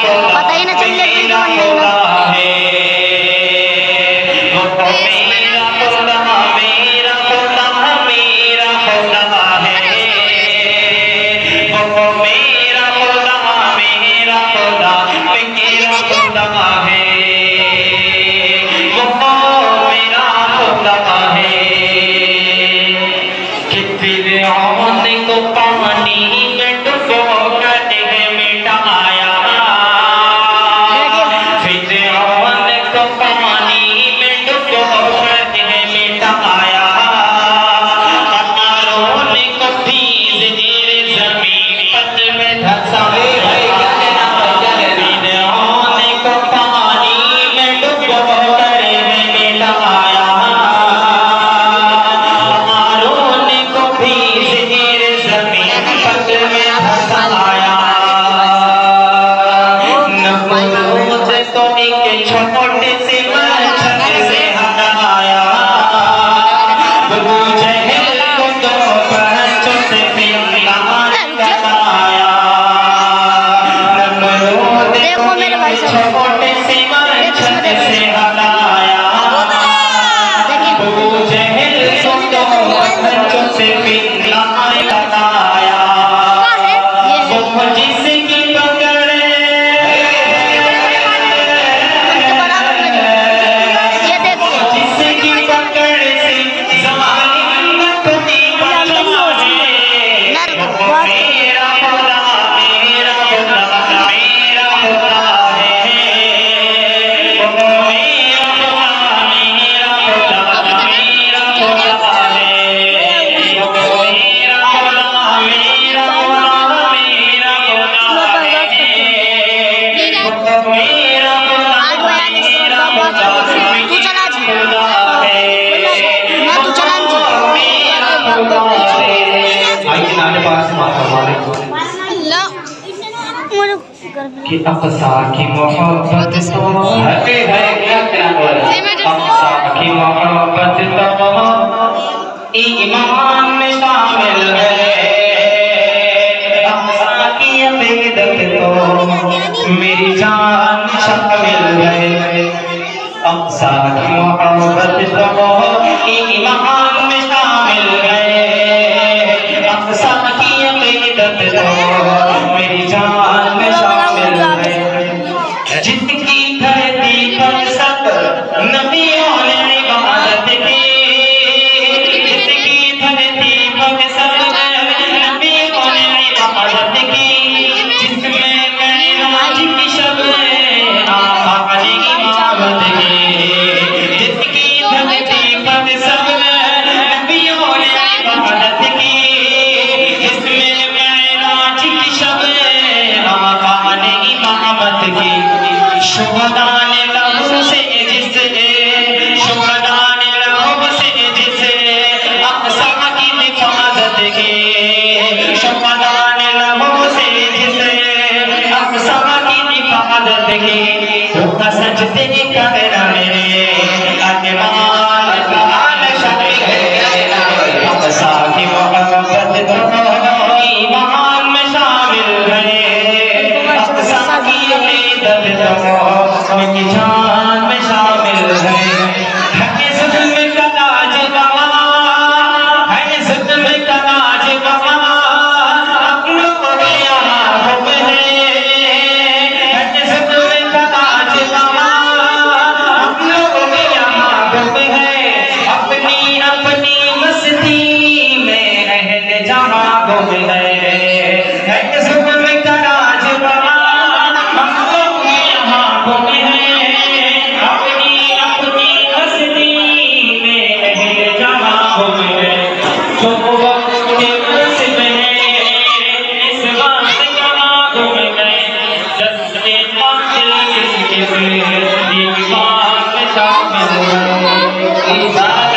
पता ही ना चलने कि अक़सा की मोहब्बत तो हटे है अक़सा की मोहब्बत तो ईमान में शामिल है अक़सा की अक़ीदत तो मेरी जान शामिल है अक़सा की मोहब्बत तो ईमान में शामिल है अक़सा की अक़ीदत तो मेरी जान में शामिल है जिसकी धरती पर सब नबियों ने इबादत की जिसकी धरती पर सब नबियों ने इबादत की जिसमें मेराज की शब आका ने इबादत की जिसकी धरती पर सब नबियों ने इबादत की जिसमें मेराज की शब आका ने इबादत की शुहदा ने लहू से जिसे शुहदा ने लहू से जिसे अक़सा की हिफाज़त की शुहदा ने लहू से जिसे अक़सा की हिफाज़त की उसका सजदे करना मेरे अजमाल काल शामिल अक़सा की मोहब्बत तो ईमान में शामिल है अक़सा की अक़ीदत तो मेरी जान में शामिल है जुल्म का राज गवा है जुल्म का राज गवा अपनों को यहाँ हुक्म है जुल्म का राज गवा अपनों को यहाँ हुक्म है अपनी अपनी मस्ती में अहल जहाँ गुम है जुल्म का राज गवा शामिल